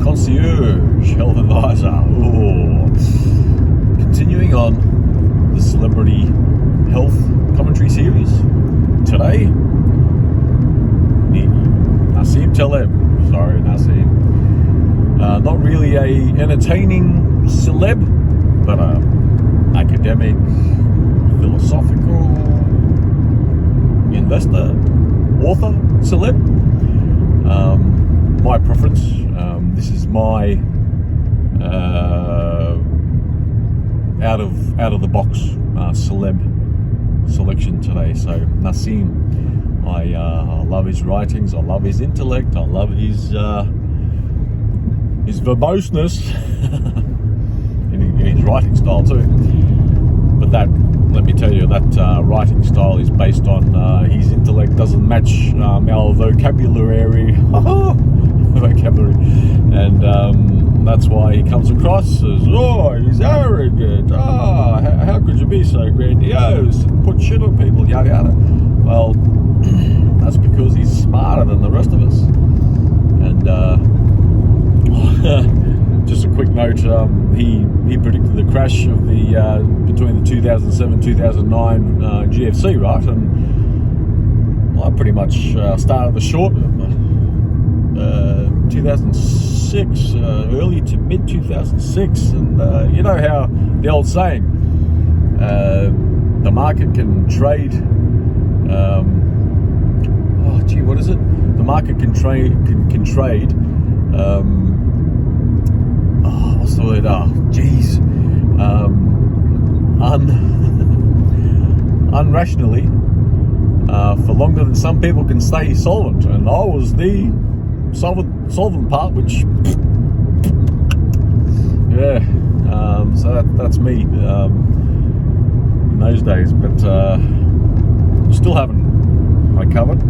concierge health advisor. Ooh. Continuing on the celebrity health commentary series. Today, Nassim Taleb. Sorry, Nassim. Not really a entertaining celeb, but a academic, philosophical, investor, author, celeb. My preference. This is my out of the box celeb selection today. So Nassim, I love his writings. I love his intellect. I love his verboseness in his writing style too. But that, let me tell you, that writing style is based on his intellect doesn't match our vocabulary, and that's why he comes across as, oh, he's arrogant. Oh, how could you be so grandiose and put shit on people, yada yada. Well, that's because he's smarter than the rest of us. And just a quick note, he predicted the crash of the between the 2007-2009 GFC, right? And I pretty much started the short 2006, early to mid 2006, and you know how the old saying, the market can trade. What is it? The market can trade. What's the word? Unrationally, for longer than some people can stay solvent, and I was the solvent part, which, yeah. So that's me in those days, but still haven't recovered.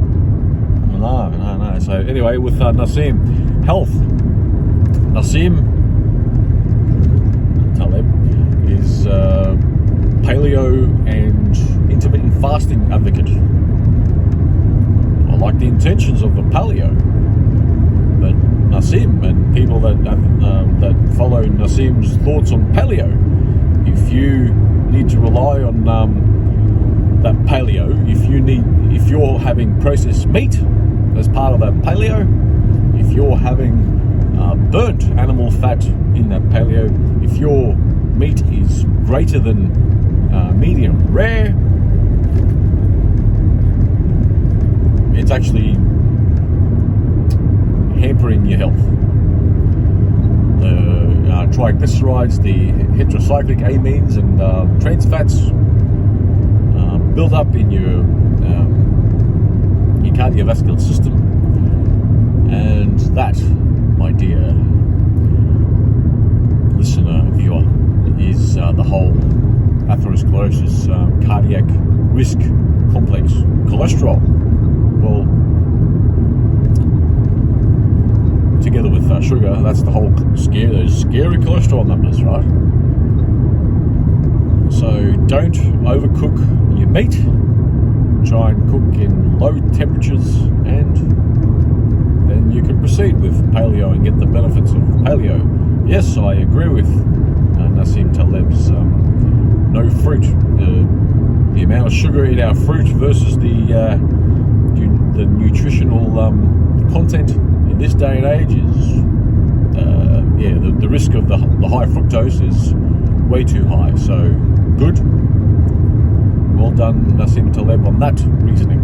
No. So anyway, with Nassim health, Nassim Taleb is paleo and intermittent fasting advocate. I like the intentions of the paleo, but Nassim and people that follow Nassim's thoughts on paleo, if you need to rely on that paleo, if you're having processed meat as part of that paleo, if you're having burnt animal fat in that paleo, if your meat is greater than medium rare, it's actually hampering your health. The triglycerides, the heterocyclic amines and trans fats build up in your cardiovascular system, and that, my dear listener, viewer, is the whole atherosclerosis cardiac risk complex. Cholesterol, well, together with sugar, that's the whole those scary cholesterol numbers, right? So don't overcook your meat. Try and cook in low temperatures, and then you can proceed with paleo and get the benefits of paleo. Yes, I agree with Nassim Taleb's no fruit. The amount of sugar in our fruit versus the nutritional content in this day and age is, the risk of the high fructose is way too high. So good. Well done, Nassim Taleb, on that reasoning.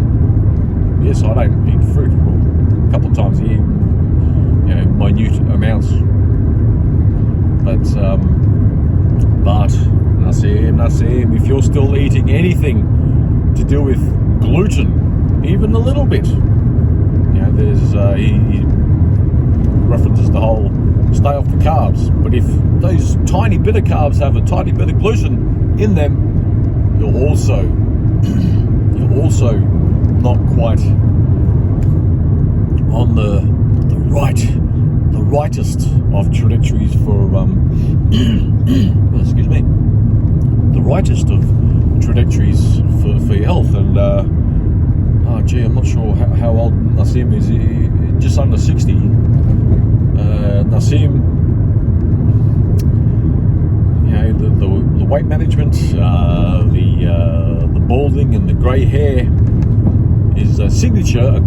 Yes, I don't eat fruit. Well, a couple of times a year, minute amounts. But Nassim, if you're still eating anything to do with gluten, even a little bit, there's he references the whole stay off the carbs. But if those tiny bit of carbs have a tiny bit of gluten in them, you're also not quite on the rightest of trajectories for excuse me, the rightest of trajectories for your health. And I'm not sure how old Nassim is. Just under 60. Nassim, the weight management, the balding and the grey hair is a signature, a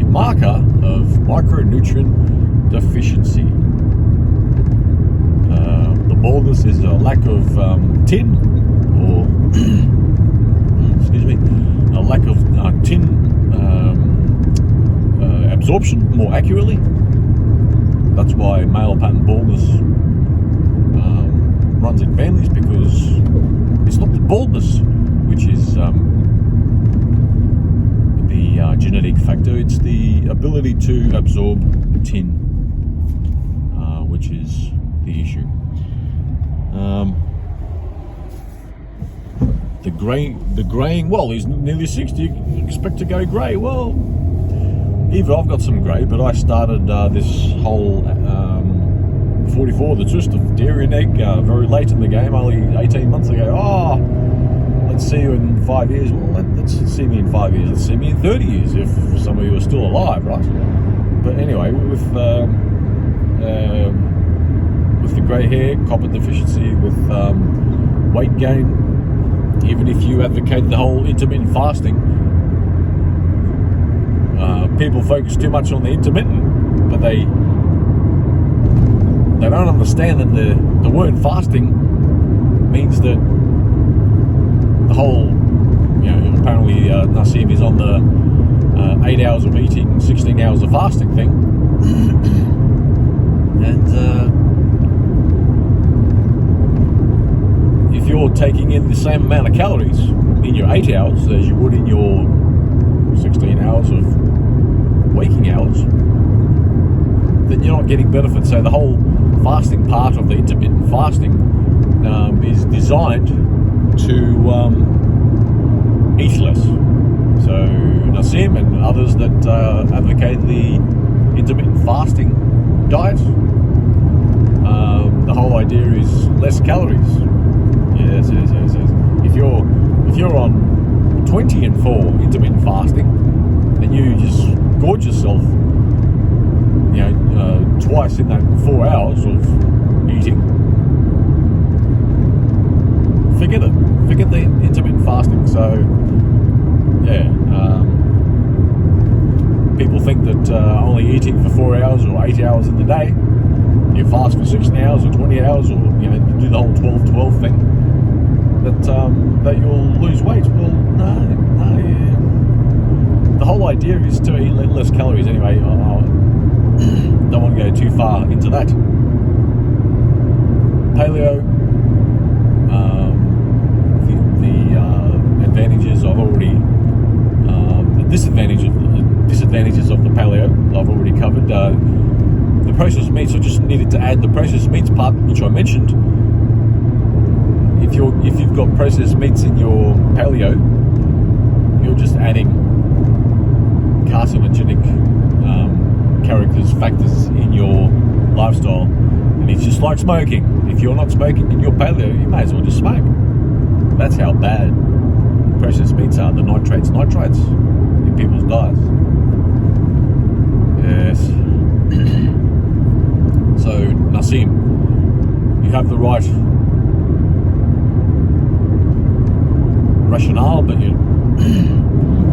marker of micronutrient deficiency. The baldness is a lack of tin, or excuse me, a lack of tin absorption, more accurately. That's why male pattern baldness runs in families, because it's not the baldness which is the genetic factor, it's the ability to absorb tin, which is the issue. The greying, well, he's nearly 60, you expect to go grey. Well, even I've got some grey, but I started this whole 44, the twist of dairy and egg, very late in the game, only 18 months ago. Let's see you in 5 years. Well, let's see me in 5 years. Let's see me in 30 years if some of you are still alive, right? But anyway, with the grey hair, copper deficiency, with weight gain, even if you advocate the whole intermittent fasting, people focus too much on the intermittent, but they don't understand that the word fasting means that the whole, apparently Nassim is on the 8 hours of eating, 16 hours of fasting thing. And if you're taking in the same amount of calories in your 8 hours as you would in your 16 hours of waking hours, then you're not getting benefit. So the whole fasting part of the intermittent fasting is designed to eat less. So Nassim and others that advocate the intermittent fasting diet, the whole idea is less calories. Yes. If you're on 20 and 4 intermittent fasting, then you just gorge yourself, twice in that 4 hours of eating. Forget the intermittent fasting. So people think that only eating for 4 hours or 8 hours in the day, you fast for 16 hours or 20 hours, or do the whole 12-12 thing, that you'll lose weight. Well, no. The whole idea is to eat less calories anyway. I don't want to go too far into that. Paleo, the advantages I've already, the disadvantages of the paleo I've already covered. The processed meats, I just needed to add the processed meats part, which I mentioned. If you've got processed meats in your paleo, you're just adding carcinogenic factors in your lifestyle, and it's just like smoking. If you're not smoking in your paleo, you may as well just smoke. That's how bad processed meats are, the nitrates in people's diets. Yes. So Nassim, you have the right rationale, but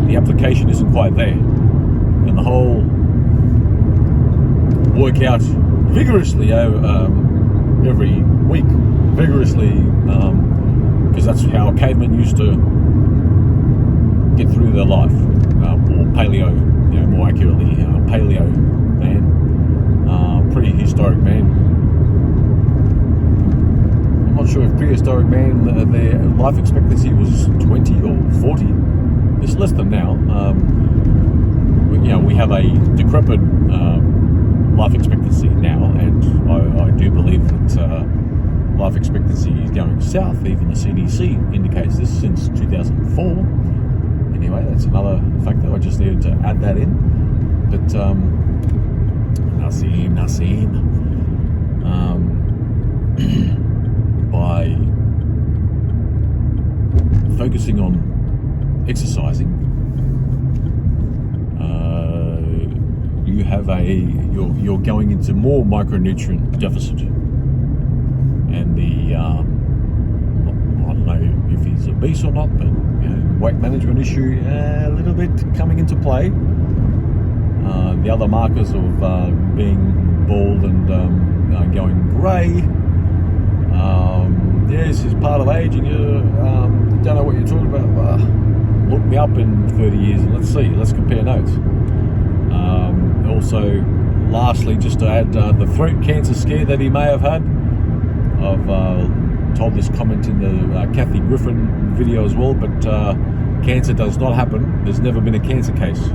the application isn't quite there. And the whole work out vigorously every week, because that's how cavemen used to get through their life, or paleo, more accurately, paleo man, prehistoric man. I'm not sure if prehistoric man, their life expectancy was 20 or 40. It's less than now. We have a decrepit life expectancy now, and I do believe that life expectancy is going south. Even the CDC indicates this since 2004. Anyway, that's another factor. I just needed to add that in. But Nassim, by focusing on exercising, you have you're going into more micronutrient deficit, and I don't know if he's obese or not, but weight management issue a little bit coming into play. The other markers of being bald and going grey. This is part of aging. Don't know what you're talking about. Look me up in 30 years and let's compare notes. Also, lastly, just to add, the throat cancer scare that he may have had. I've told this comment in the Kathy Griffin video as well, but cancer does not happen. There's never been a cancer case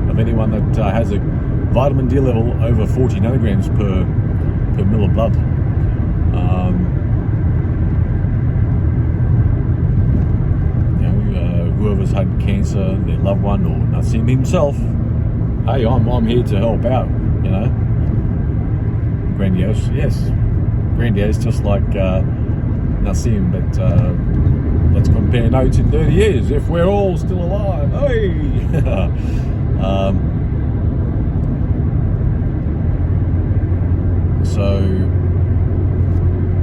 of anyone that has a vitamin D level over 40 nanograms per mil of blood. Whoever's had cancer, their loved one, or Nassim himself, hey, I'm here to help out, Grandiose, yes. Grandiose, just like Nassim, but let's compare notes in 30 years, if we're all still alive, hey! So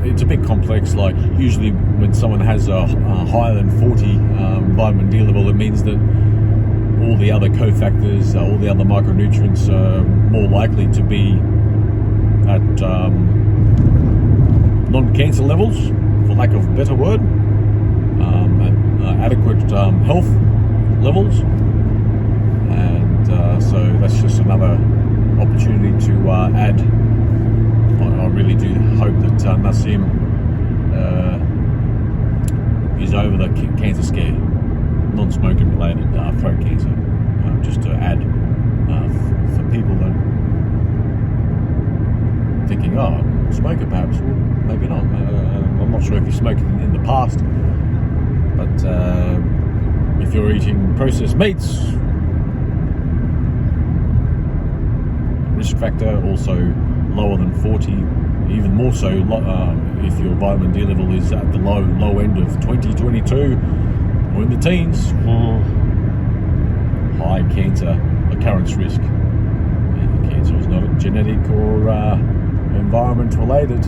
it's a bit complex. Like, usually when someone has a higher than 40 vitamin D level, it means that all the other cofactors, all the other micronutrients are more likely to be at non-cancer levels, for lack of a better word, at adequate health levels, and so that's just another opportunity to add. I really do hope that Nassim is over the cancer scare, non-smoking related throat cancer. Just to add, for people that are thinking, smoker perhaps, well, maybe not. I'm not sure if you smoked in the past, but if you're eating processed meats, risk factor also lower than 40, even more so if your vitamin D level is at the low end of 20, 22, or in the teens. High cancer occurrence risk. And cancer is not genetic or environment related.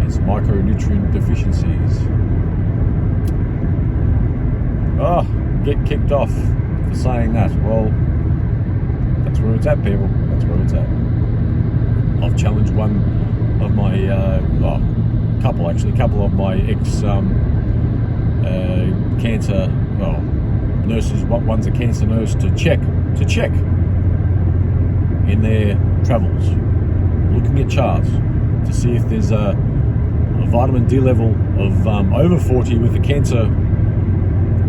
It's micronutrient deficiencies. Get kicked off for saying that. Well, that's where it's at, people. That's where it's at. I've challenged one of my, couple of my cancer nurses. One's a cancer nurse, to check in their travels, looking at charts to see if there's a vitamin D level of over 40 with a cancer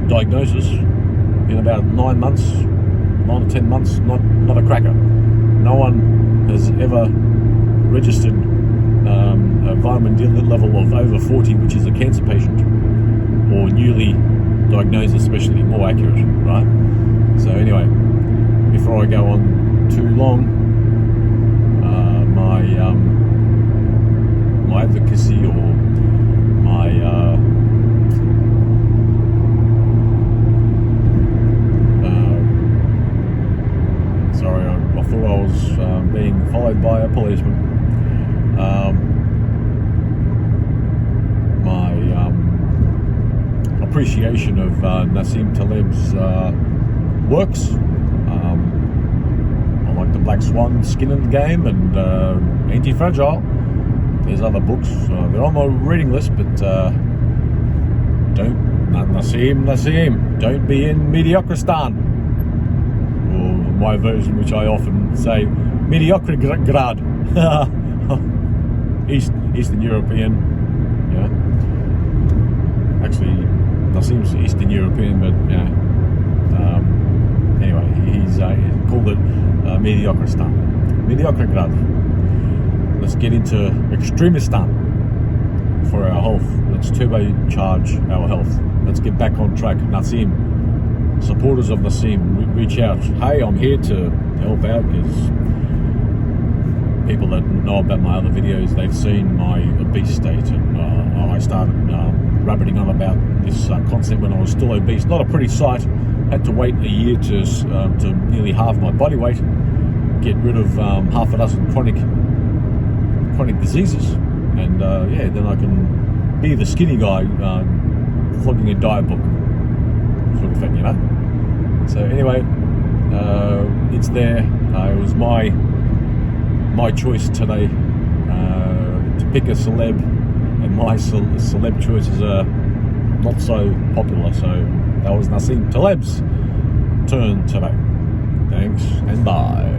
diagnosis in about 9 to 10 months. Not a cracker. No one has ever registered a vitamin D level of over 40, which is a cancer patient, or newly diagnosed, especially, more accurate, right? So anyway, before I go on too long, my advocacy, or my sorry, I thought I was being followed by a policeman. My appreciation of Nassim Taleb's works. I like the Black Swan, Skin in the Game, and Anti-Fragile. There's other books. They're on my reading list, but Nassim, don't be in Mediocristan. Or my version, which I often say, Mediocrograd. Eastern European, actually Nassim's Eastern European, but anyway, he's called it Mediocristan. Let's get into Extremistan for our health. Let's turbocharge our health. Let's get back on track. Nassim, supporters of Nassim, reach out. Hey, I'm here to help out, because people that know about my other videos, they've seen my obese state, and I started rabbiting on about this concept when I was still obese. Not a pretty sight. Had to wait a year to nearly halve my body weight, get rid of half a dozen chronic diseases, and then I can be the skinny guy flogging a diet book sort of thing, you know. So anyway, it's there. It was my choice today to pick a celeb, and my celeb choices are not so popular. So that was Nassim Taleb's turn today. Thanks and bye.